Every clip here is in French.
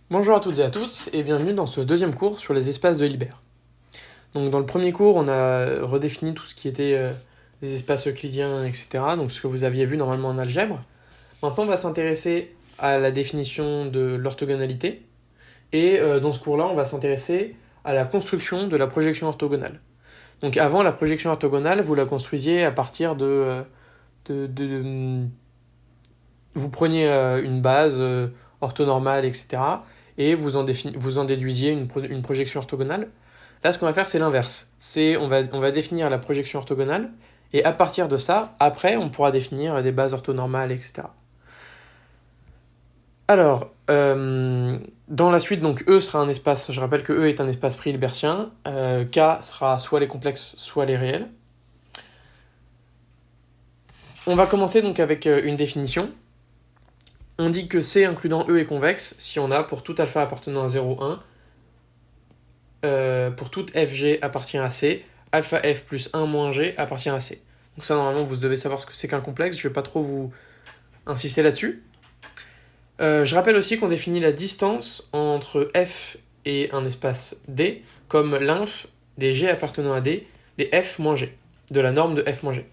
Bonjour à toutes et à tous et bienvenue dans ce deuxième cours sur les espaces de Hilbert. Donc dans le premier cours, on a redéfini tout ce qui était les espaces euclidiens, etc. Donc ce que vous aviez vu normalement en algèbre. Maintenant, on va s'intéresser à la définition de l'orthogonalité et dans ce cours-là, on va s'intéresser à la construction de la projection orthogonale. Donc avant, la projection orthogonale, vous la construisiez à partir vous preniez une base orthonormale, etc. Et vous en déduisiez une projection orthogonale. Là, ce qu'on va faire, c'est l'inverse. On va définir la projection orthogonale, et à partir de ça, après, on pourra définir des bases orthonormales, etc. Alors, dans la suite, donc E sera un espace, je rappelle que E est un espace pré-hilbertien, K sera soit les complexes, soit les réels. On va commencer donc avec une définition. On dit que C includant E est convexe si on a pour tout alpha appartenant à 0, 1, pour toute fg appartient à C, alpha f plus 1 moins g appartient à C. Donc ça, normalement, vous devez savoir ce que c'est qu'un complexe, je vais pas trop vous insister là-dessus. Je rappelle aussi qu'on définit la distance entre f et un espace D comme l'inf des g appartenant à D des f moins g, de la norme de f moins g.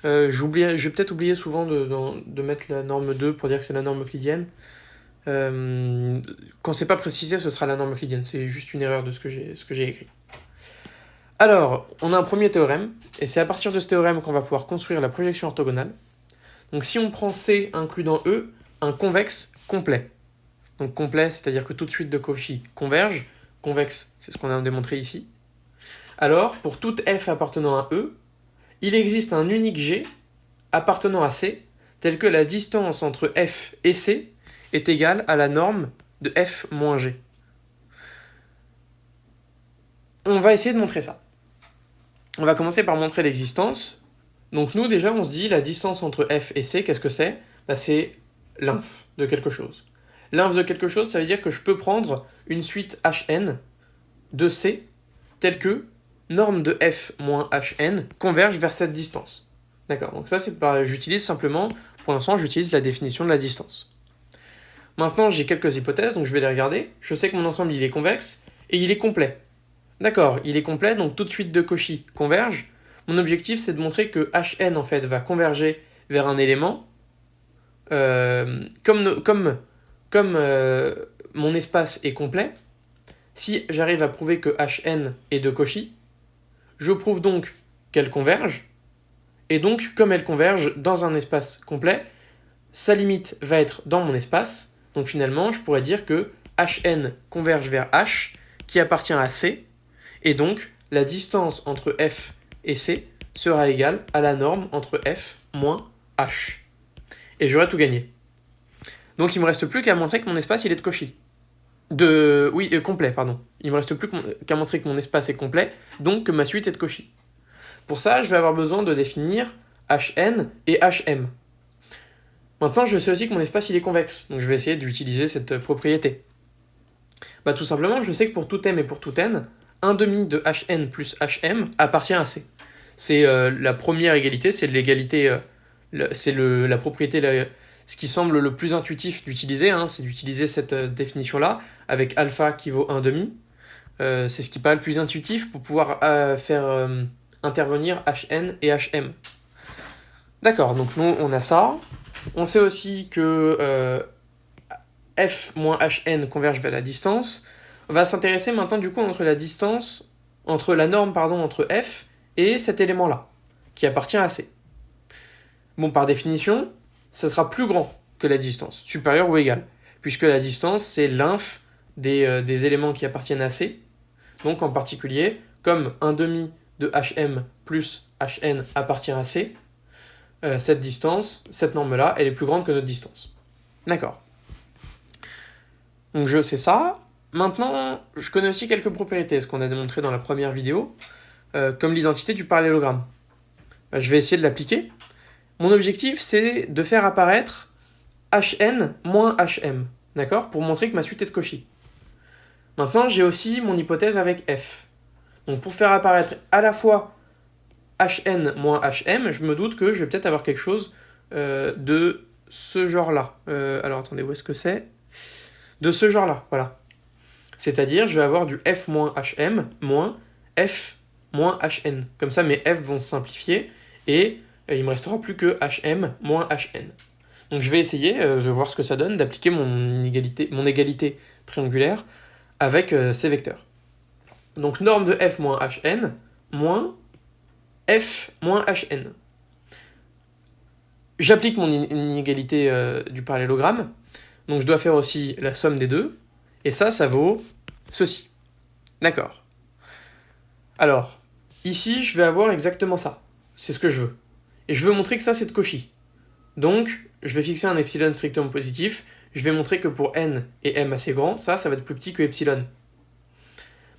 Je vais peut-être oublier souvent de mettre la norme 2 pour dire que c'est la norme euclidienne. Quand c'est pas précisé, ce sera la norme euclidienne. C'est juste une erreur de ce que j'ai écrit. Alors, on a un premier théorème, et c'est à partir de ce théorème qu'on va pouvoir construire la projection orthogonale. Donc si on prend C includant E, un convexe complet. Donc complet, c'est-à-dire que toute suite de Cauchy converge. Convexe, c'est ce qu'on a démontré ici. Alors, pour toute F appartenant à E, il existe un unique G appartenant à C, tel que la distance entre F et C est égale à la norme de F moins G. On va essayer de montrer ça. On va commencer par montrer l'existence. Donc nous, déjà, on se dit la distance entre F et C, qu'est-ce que c'est ? C'est l'inf de quelque chose. L'inf de quelque chose, ça veut dire que je peux prendre une suite Hn de C telle que norme de F moins Hn converge vers cette distance. D'accord, donc ça, j'utilise simplement, pour l'instant, j'utilise la définition de la distance. Maintenant, j'ai quelques hypothèses, donc je vais les regarder. Je sais que mon ensemble, il est convexe, et il est complet. D'accord, il est complet, donc toute suite de Cauchy converge. Mon objectif, c'est de montrer que Hn, en fait, va converger vers un élément. Comme mon espace est complet, si j'arrive à prouver que Hn est de Cauchy, je prouve donc qu'elle converge, et donc, comme elle converge dans un espace complet, sa limite va être dans mon espace, donc finalement, je pourrais dire que Hn converge vers H, qui appartient à C, et donc, la distance entre F et C sera égale à la norme entre F moins H. Et j'aurai tout gagné. Donc il me reste plus qu'à montrer que mon espace il est de Cauchy. Complet, pardon. Il me reste plus qu'à montrer que mon espace est complet, donc que ma suite est de Cauchy. Pour ça, je vais avoir besoin de définir Hn et Hm. Maintenant, je sais aussi que mon espace il est convexe, donc je vais essayer d'utiliser cette propriété. Tout simplement, je sais que pour tout m et pour tout n, 1 demi de Hn plus Hm appartient à C. C'est la première égalité, c'est l'égalité, la propriété, ce qui semble le plus intuitif d'utiliser, c'est d'utiliser cette définition-là, avec alpha qui vaut 1 demi. C'est ce qui paraît le plus intuitif pour pouvoir faire intervenir Hn et Hm. D'accord, donc nous on a ça. On sait aussi que F moins Hn converge vers la distance. On va s'intéresser maintenant du coup entre la norme entre F et cet élément-là, qui appartient à C. Bon, par définition, ça sera plus grand que la distance, supérieure ou égale, puisque la distance, c'est l'inf des éléments qui appartiennent à C. Donc en particulier, comme 1 demi de Hm plus Hn appartient à C, cette distance, cette norme-là, elle est plus grande que notre distance. D'accord. Donc je sais ça. Maintenant, je connais aussi quelques propriétés, ce qu'on a démontré dans la première vidéo, comme l'identité du parallélogramme. Je vais essayer de l'appliquer. Mon objectif, c'est de faire apparaître Hn moins Hm, d'accord, pour montrer que ma suite est de Cauchy. Maintenant, j'ai aussi mon hypothèse avec F. Donc pour faire apparaître à la fois Hn moins Hm, je me doute que je vais peut-être avoir quelque chose de ce genre-là. Alors attendez, où est-ce que c'est ? de ce genre-là, voilà. C'est-à-dire, je vais avoir du f moins hm moins f moins hn. Comme ça, mes f vont se simplifier et il me restera plus que hm moins hn. Donc je vais essayer, je vais voir ce que ça donne, d'appliquer mon égalité triangulaire avec ces vecteurs. Donc norme de f moins hn moins f moins hn. J'applique mon inégalité du parallélogramme, donc je dois faire aussi la somme des deux, et ça vaut ceci. D'accord. Alors, ici, je vais avoir exactement ça. C'est ce que je veux. Et je veux montrer que ça, c'est de Cauchy. Donc, je vais fixer un epsilon strictement positif. Je vais montrer que pour n et m assez grand, ça va être plus petit que epsilon.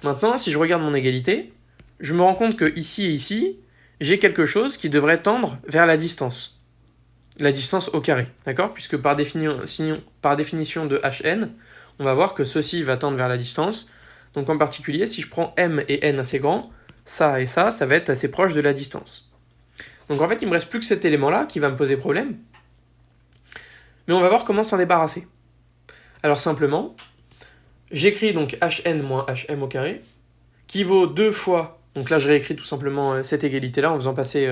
Maintenant, si je regarde mon égalité, je me rends compte que ici et ici, j'ai quelque chose qui devrait tendre vers la distance. La distance au carré, d'accord? Puisque par définition de Hn, on va voir que ceci va tendre vers la distance. Donc en particulier, si je prends m et n assez grands, ça et ça va être assez proche de la distance. Donc en fait, il ne me reste plus que cet élément-là qui va me poser problème. Mais on va voir comment s'en débarrasser. Alors simplement, j'écris donc Hn moins Hm au carré, qui vaut 2 fois, donc là je réécris tout simplement cette égalité-là en faisant passer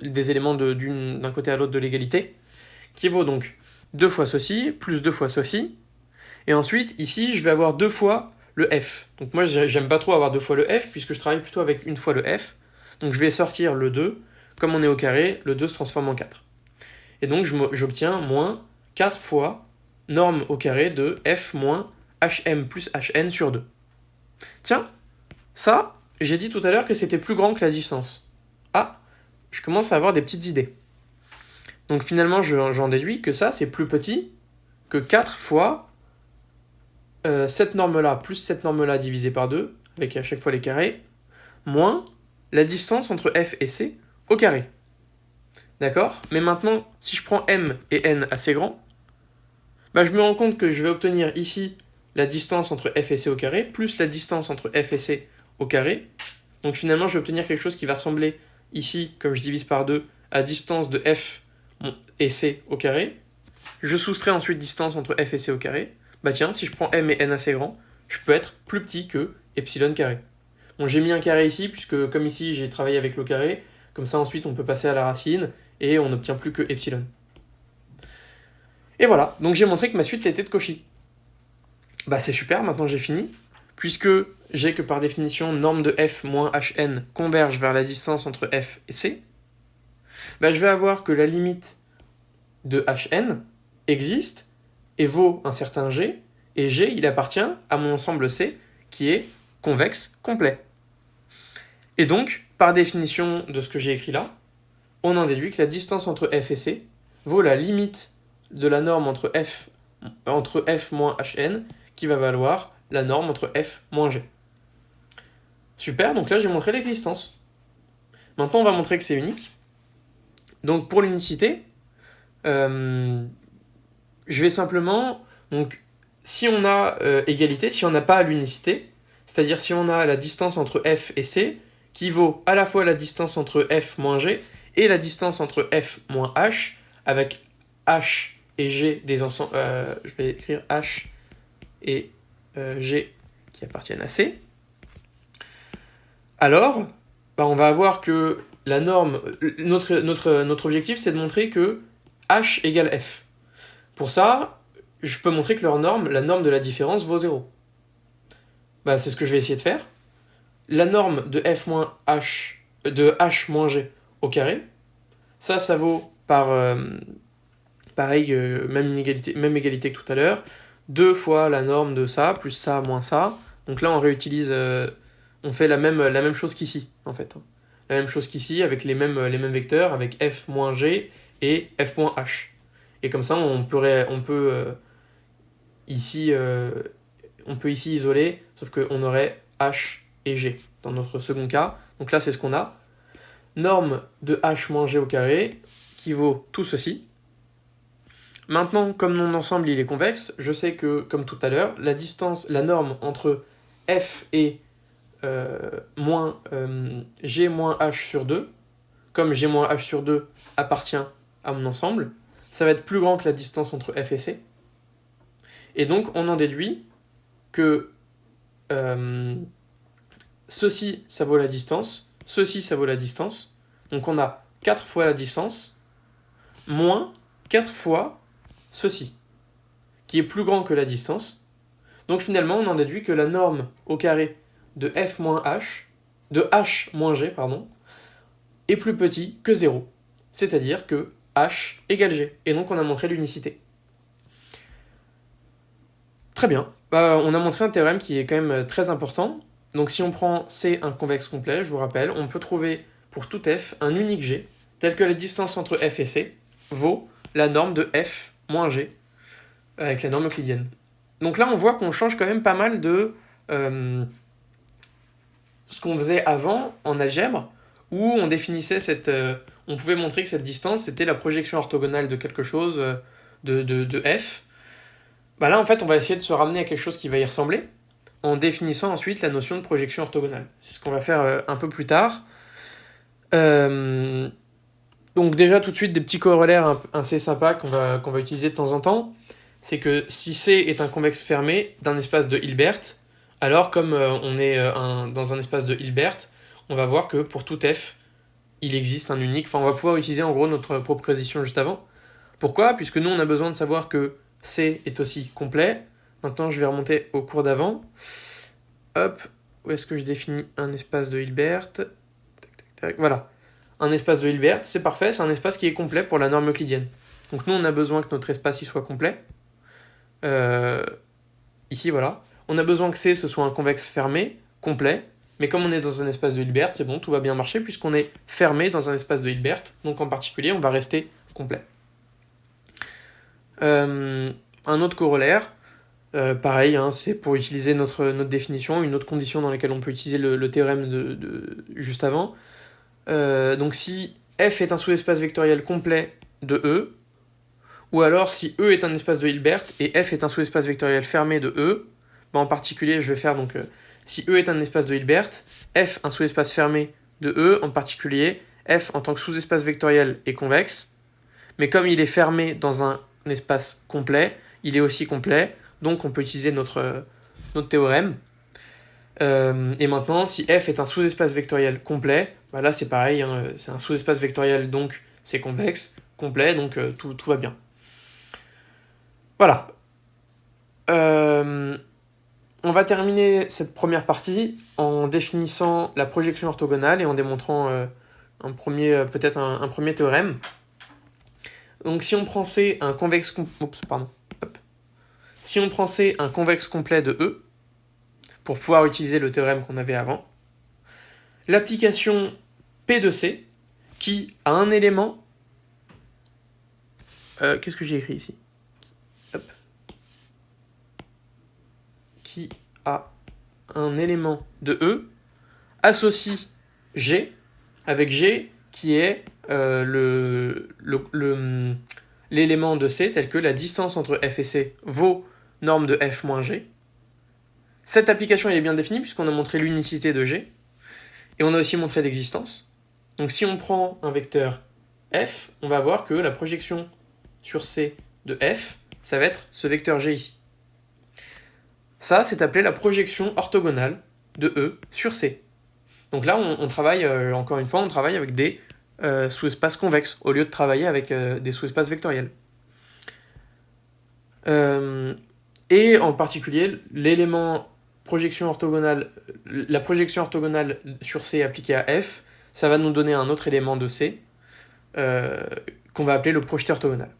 des éléments d'un côté à l'autre de l'égalité, qui vaut donc 2 fois ceci, plus 2 fois ceci, et ensuite ici je vais avoir 2 fois le f. Donc moi j'aime pas trop avoir 2 fois le f, puisque je travaille plutôt avec une fois le f, donc je vais sortir le 2, comme on est au carré, le 2 se transforme en 4. Et donc j'obtiens moins 4 fois norme au carré de f moins hm plus hn sur 2. Tiens, ça, j'ai dit tout à l'heure que c'était plus grand que la distance. Ah, je commence à avoir des petites idées. Donc finalement, j'en déduis que ça, c'est plus petit que 4 fois cette norme-là, plus cette norme-là divisée par 2, avec à chaque fois les carrés, moins la distance entre f et c au carré. D'accord? Mais maintenant, si je prends m et n assez grands, bah, je me rends compte que je vais obtenir ici la distance entre f et c au carré, plus la distance entre f et c au carré. Donc finalement, je vais obtenir quelque chose qui va ressembler ici, comme je divise par 2, à distance de f et c au carré. Je soustrais ensuite distance entre f et c au carré. Bah tiens, si je prends m et n assez grand, je peux être plus petit que epsilon carré. Bon, j'ai mis un carré ici, puisque comme ici, j'ai travaillé avec le carré. Comme ça, ensuite, on peut passer à la racine, et on n'obtient plus que epsilon. Et voilà, donc j'ai montré que ma suite était de Cauchy. Bah c'est super, maintenant j'ai fini, puisque j'ai que par définition norme de f moins hn converge vers la distance entre f et c, bah je vais avoir que la limite de hn existe et vaut un certain g, et g il appartient à mon ensemble c qui est convexe complet. Et donc, par définition de ce que j'ai écrit là, on en déduit que la distance entre f et c vaut la limite de la norme entre f moins hn, qui va valoir la norme entre f moins g. Super, donc là j'ai montré l'existence. Maintenant on va montrer que c'est unique. Donc pour l'unicité, je vais simplement, donc si on a égalité, si on n'a pas l'unicité, c'est-à-dire si on a la distance entre f et c, qui vaut à la fois la distance entre f moins g et la distance entre f moins h, avec h et g des ensembles, je vais écrire h et g qui appartiennent à c, alors bah, on va avoir que la norme, notre objectif c'est de montrer que h égale f. Pour ça, je peux montrer que leur norme, la norme de la différence vaut 0. Bah, c'est ce que je vais essayer de faire. La norme de f moins h, de h moins g au carré, ça vaut par pareil, même égalité que tout à l'heure, 2 fois la norme de ça, plus ça, moins ça. Donc là, on réutilise, on fait la même chose qu'ici, en fait. La même chose qu'ici, avec les mêmes vecteurs, avec f moins g et f moins h. Et comme ça, on peut ici isoler, sauf qu'on aurait h et g dans notre second cas. Donc là, c'est ce qu'on a. Norme de h moins g au carré, qui vaut tout ceci. Maintenant, comme mon ensemble il est convexe, je sais que, comme tout à l'heure, la norme entre f et g moins h sur 2, comme g moins h sur 2 appartient à mon ensemble, ça va être plus grand que la distance entre f et c. Et donc, on en déduit que ceci, ça vaut la distance, ceci, ça vaut la distance. Donc, on a 4 fois la distance, moins 4 fois ceci, qui est plus grand que la distance. Donc, finalement, on en déduit que la norme au carré de f moins h, de h moins g, pardon, est plus petit que 0. C'est-à-dire que h égale g. Et donc, on a montré l'unicité. Très bien. On a montré un théorème qui est quand même très important. Donc si on prend C un convexe complet, je vous rappelle, on peut trouver pour tout f un unique g, tel que la distance entre f et c vaut la norme de f moins g, avec la norme euclidienne. Donc là, on voit qu'on change quand même pas mal de ce qu'on faisait avant en algèbre, où on définissait on pouvait montrer que cette distance, c'était la projection orthogonale de quelque chose, de f. Là, en fait, on va essayer de se ramener à quelque chose qui va y ressembler, en définissant ensuite la notion de projection orthogonale. C'est ce qu'on va faire un peu plus tard. Donc déjà, tout de suite, des petits corollaires assez sympas qu'on va utiliser de temps en temps. C'est que si C est un convexe fermé d'un espace de Hilbert, alors comme on est dans un espace de Hilbert, on va voir que pour tout f, il existe un unique. Enfin, on va pouvoir utiliser en gros notre proposition juste avant. Pourquoi ? Puisque nous, on a besoin de savoir que C est aussi complet. Maintenant, je vais remonter au cours d'avant. Hop, où est-ce que je définis un espace de Hilbert ? Tac, tac, tac. Voilà. Un espace de Hilbert, c'est parfait, c'est un espace qui est complet pour la norme euclidienne. Donc nous, on a besoin que notre espace y soit complet. Ici, voilà. On a besoin que C, ce soit un convexe fermé, complet. Mais comme on est dans un espace de Hilbert, c'est bon, tout va bien marcher, puisqu'on est fermé dans un espace de Hilbert. Donc en particulier, on va rester complet. Un autre corollaire, pareil, c'est pour utiliser notre définition, une autre condition dans laquelle on peut utiliser le théorème de juste avant. Donc si f est un sous-espace vectoriel complet de E, ou alors si E est un espace de Hilbert et f est un sous-espace vectoriel fermé de E, en particulier je vais faire donc si E est un espace de Hilbert, f un sous-espace fermé de E, en particulier f en tant que sous-espace vectoriel est convexe, mais comme il est fermé dans un espace complet, il est aussi complet, donc on peut utiliser notre théorème. Et maintenant, si f est un sous-espace vectoriel complet, là c'est pareil, c'est un sous-espace vectoriel, donc c'est convexe, complet, donc tout va bien. Voilà. On va terminer cette première partie en définissant la projection orthogonale et en démontrant un premier théorème. Donc si on prend C un convexe Si on prend C un convexe complet de E, pour pouvoir utiliser le théorème qu'on avait avant, l'application P de C, qui a un élément... qu'est-ce que j'ai écrit ici ? Hop. Qui a un élément de E, associe G, avec G qui est l'élément de C, tel que la distance entre F et C vaut norme de F moins G. Cette application elle est bien définie puisqu'on a montré l'unicité de G, et on a aussi montré l'existence. Donc si on prend un vecteur F, on va voir que la projection sur C de F, ça va être ce vecteur G ici. Ça, c'est appelé la projection orthogonale de E sur C. Donc là, on travaille, encore une fois, on travaille avec des sous-espaces convexes, au lieu de travailler avec des sous-espaces vectoriels. Et en particulier, l'élément projection orthogonale, la projection orthogonale sur C appliquée à F, ça va nous donner un autre élément de C, qu'on va appeler le projeté orthogonal.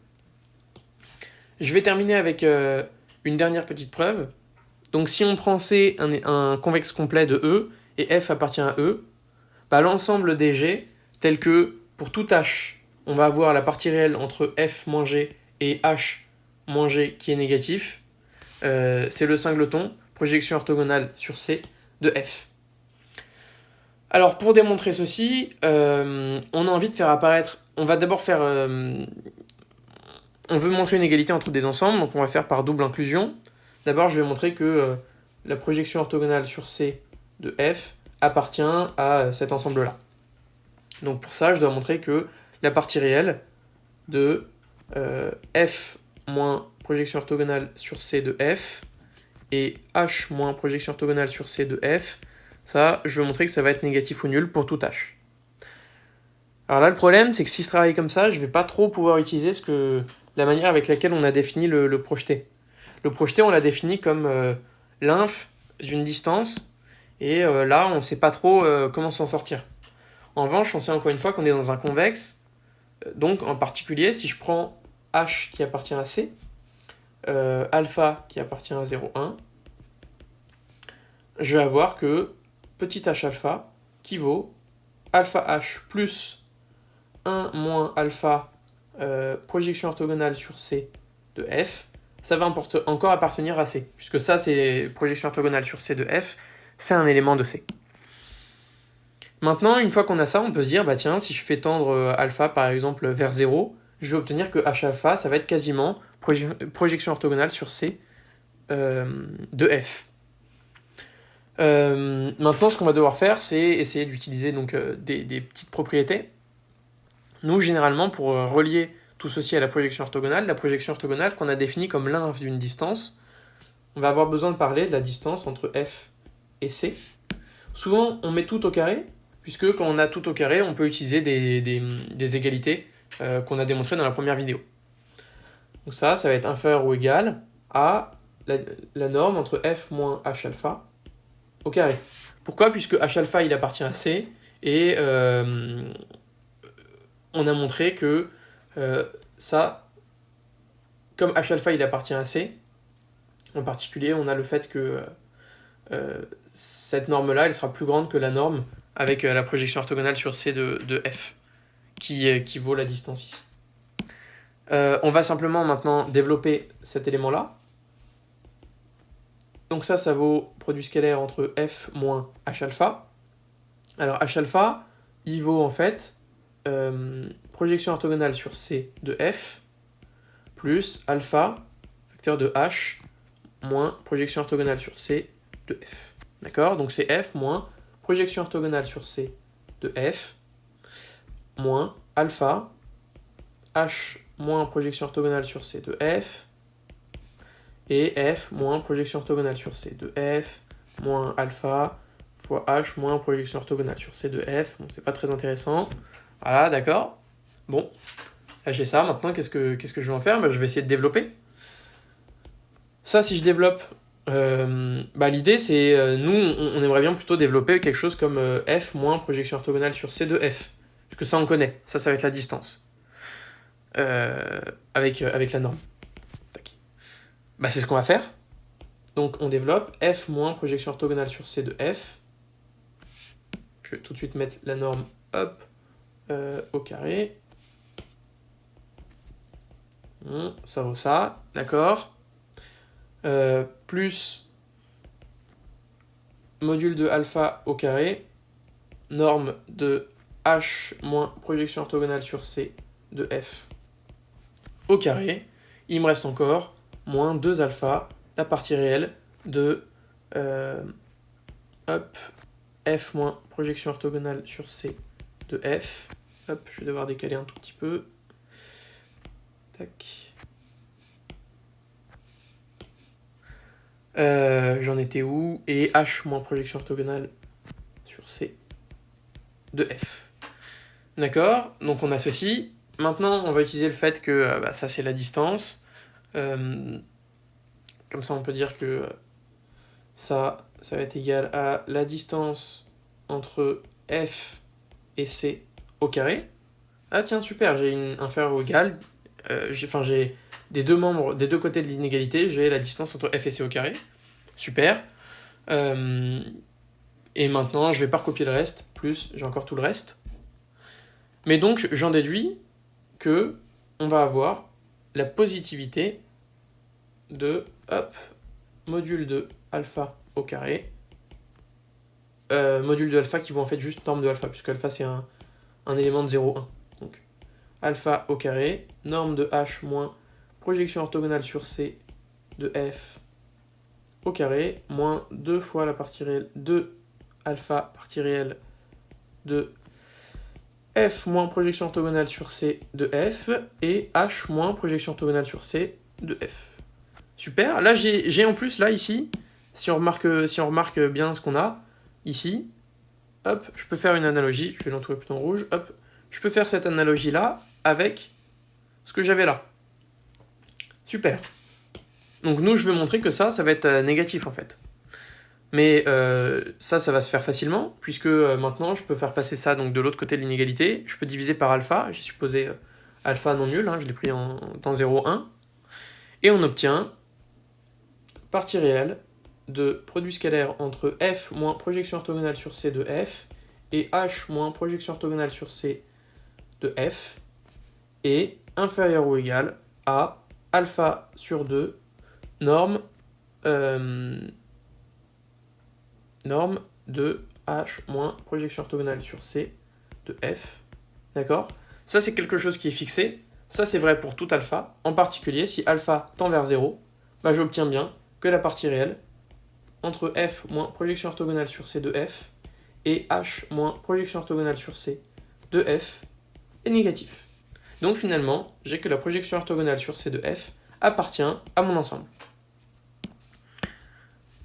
Je vais terminer avec une dernière petite preuve. Donc si on prend C un convexe complet de E, et F appartient à E, l'ensemble des G, tel que pour tout H, on va avoir la partie réelle entre F moins G et H moins G qui est négatif, c'est le singleton, projection orthogonale sur C de F. Alors pour démontrer ceci, on a envie de faire apparaître, on va d'abord faire... on veut montrer une égalité entre des ensembles, donc on va faire par double inclusion. D'abord je vais montrer que la projection orthogonale sur C de F appartient à cet ensemble-là. Donc pour ça, je dois montrer que la partie réelle de f moins projection orthogonale sur C de F et H moins projection orthogonale sur C de F, ça, je vais montrer que ça va être négatif ou nul pour tout H. Alors là, le problème, c'est que si je travaille comme ça, je vais pas trop pouvoir utiliser la manière avec laquelle on a défini le projeté. Le projeté, on l'a défini comme l'inf d'une distance, et là, on sait pas trop comment s'en sortir. En revanche, on sait encore une fois qu'on est dans un convexe, donc en particulier, si je prends H qui appartient à C, alpha qui appartient à 0,1, je vais avoir que petit h alpha qui vaut alpha h plus 1 moins alpha projection orthogonale sur C de F, ça va encore appartenir à C, puisque ça c'est projection orthogonale sur C de F, c'est un élément de C. Maintenant, une fois qu'on a ça, on peut se dire, bah tiens, si je fais tendre alpha par exemple vers 0, je vais obtenir que h alpha, ça va être quasiment projection orthogonale sur C de F. Maintenant, ce qu'on va devoir faire, c'est essayer d'utiliser donc des petites propriétés. Nous, généralement, pour relier tout ceci à la projection orthogonale qu'on a définie comme l'inf d'une distance, on va avoir besoin de parler de la distance entre F et C. Souvent, on met tout au carré, puisque quand on a tout au carré, on peut utiliser des égalités qu'on a démontrées dans la première vidéo. Donc ça va être inférieur ou égal à la norme entre F moins H alpha au carré. Pourquoi ? Puisque H alpha, il appartient à C, et on a montré que ça, comme H alpha, il appartient à C, en particulier, on a le fait que cette norme-là, elle sera plus grande que la norme avec la projection orthogonale sur C de F, qui vaut la distance ici. On va simplement maintenant développer cet élément-là. Donc ça vaut produit scalaire entre F moins H alpha. Alors H alpha, il vaut en fait projection orthogonale sur C de F plus alpha, facteur de H, moins projection orthogonale sur C de F. D'accord ? Donc c'est F moins projection orthogonale sur C de F moins alpha, H moins projection orthogonale sur C de F, et F moins projection orthogonale sur C de F moins alpha fois H moins projection orthogonale sur C de F. Bon, c'est pas très intéressant. Voilà, d'accord. Bon, là j'ai ça. Maintenant, qu'est-ce que je vais en faire ? Je vais essayer de développer. Ça, si je développe, l'idée c'est, nous, on aimerait bien plutôt développer quelque chose comme F moins projection orthogonale sur C de F. Parce que ça, on connaît. Ça va être la distance. Avec la norme. C'est ce qu'on va faire. Donc on développe F moins projection orthogonale sur C de F. Je vais tout de suite mettre la norme au carré. Ça vaut ça, d'accord. Plus module de alpha au carré, norme de H moins projection orthogonale sur C de F au carré. Il me reste encore moins 2 alpha, la partie réelle de F moins projection orthogonale sur C de F. Je vais devoir décaler un tout petit peu. Tac. J'en étais où ? Et H moins projection orthogonale sur C de F. D'accord ? Donc on a ceci. Maintenant, on va utiliser le fait que ça c'est la distance. Comme ça, on peut dire que ça va être égal à la distance entre F et C au carré. Ah tiens, super, j'ai une inférieure ou égale. J'ai des deux côtés de l'inégalité, j'ai la distance entre F et C au carré. Super. Et maintenant, je vais pas recopier le reste, plus j'ai encore tout le reste. Mais donc, j'en déduis que on va avoir la positivité de module de alpha au carré, module de alpha qui vaut en fait juste norme de alpha, puisque alpha c'est un élément de 0,1. Donc alpha au carré, norme de h moins projection orthogonale sur C de F au carré, moins 2 fois la partie réelle de alpha partie réelle de F moins projection orthogonale sur C de F, et H moins projection orthogonale sur C de f. Super. Là, j'ai en plus, là, ici, si on remarque bien ce qu'on a, ici, hop, je peux faire une analogie, je vais l'entourer plutôt en rouge, hop, je peux faire cette analogie-là avec ce que j'avais là. Super. Donc nous, je veux montrer que ça va être négatif en fait. Mais ça va se faire facilement, puisque maintenant, je peux faire passer ça donc de l'autre côté de l'inégalité. Je peux diviser par alpha, j'ai supposé alpha non nul, hein, je l'ai pris dans 0, 1. Et on obtient partie réelle de produit scalaire entre f moins projection orthogonale sur c de f et h moins projection orthogonale sur c de f est inférieur ou égal à alpha sur 2 norme de h moins projection orthogonale sur c de f. D'accord ? Ça, c'est quelque chose qui est fixé. Ça, c'est vrai pour tout alpha. En particulier, si alpha tend vers 0, bah, j'obtiens bien que la partie réelle entre f moins projection orthogonale sur c de f et h moins projection orthogonale sur c de f est négatif. Donc finalement, j'ai que la projection orthogonale sur c de f appartient à mon ensemble.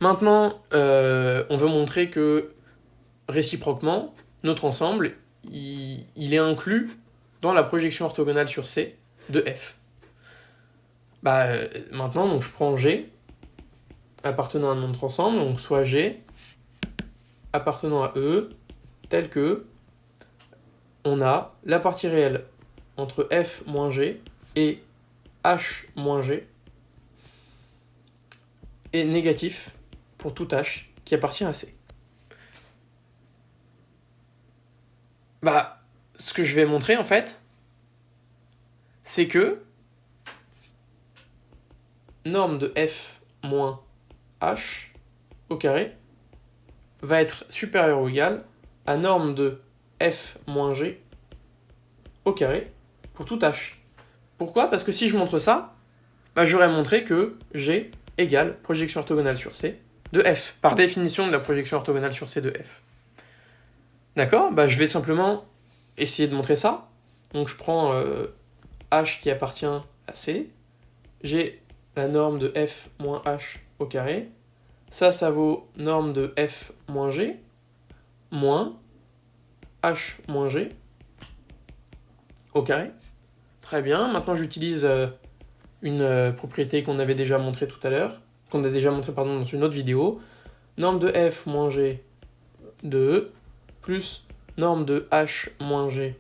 Maintenant, on veut montrer que réciproquement, notre ensemble, il est inclus dans la projection orthogonale sur C de f. Maintenant, donc, je prends G appartenant à notre ensemble, donc soit G appartenant à E, tel que on a la partie réelle entre f moins G et h moins G est négatif pour tout h qui appartient à C. Ce que je vais montrer en fait, c'est que norme de f moins h au carré va être supérieure ou égale à norme de f moins g au carré pour tout h. Pourquoi ? Parce que si je montre ça, j'aurais montré que g égale projection orthogonale sur c de f, par définition de la projection orthogonale sur c de f. D'accord ? Je vais simplement essayer de montrer ça. Donc je prends h qui appartient à c, j'ai la norme de f moins h au carré, ça vaut norme de f moins g, moins h moins g au carré. Très bien, maintenant j'utilise une propriété qu'on avait déjà montrée tout à l'heure, qu'on a déjà montré dans une autre vidéo, norme de f moins g de E, plus norme de h moins g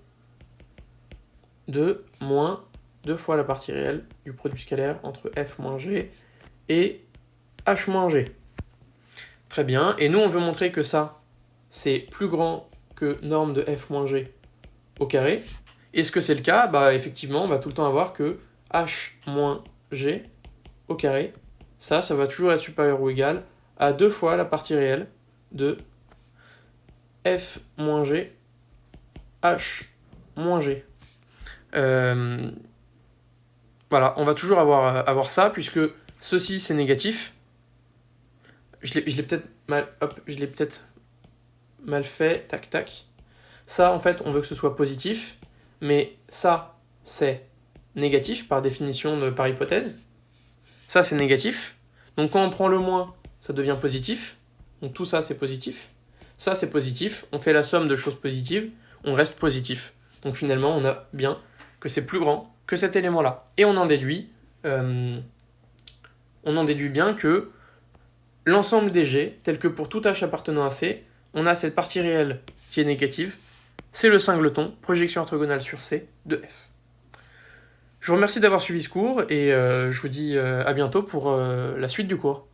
de moins 2 fois la partie réelle du produit scalaire entre f moins g et h moins g. Très bien, et nous on veut montrer que ça, c'est plus grand que norme de f moins g au carré. Est-ce que c'est le cas ? Effectivement, on va tout le temps avoir que h moins g au carré, ça va toujours être supérieur ou égal à 2 fois la partie réelle de f moins g h moins g. Voilà, on va toujours avoir ça, puisque ceci c'est négatif. Je l'ai peut-être mal fait, tac tac. Ça en fait on veut que ce soit positif, mais ça c'est négatif par définition par hypothèse. Ça c'est négatif. Donc quand on prend le moins, ça devient positif. Donc tout ça c'est positif. Ça c'est positif. On fait la somme de choses positives, on reste positif. Donc finalement on a bien que c'est plus grand que cet élément-là. Et on en déduit bien que l'ensemble des G, tel que pour tout H appartenant à C, on a cette partie réelle qui est négative, c'est le singleton, projection orthogonale sur C de F. Je vous remercie d'avoir suivi ce cours et je vous dis à bientôt pour la suite du cours.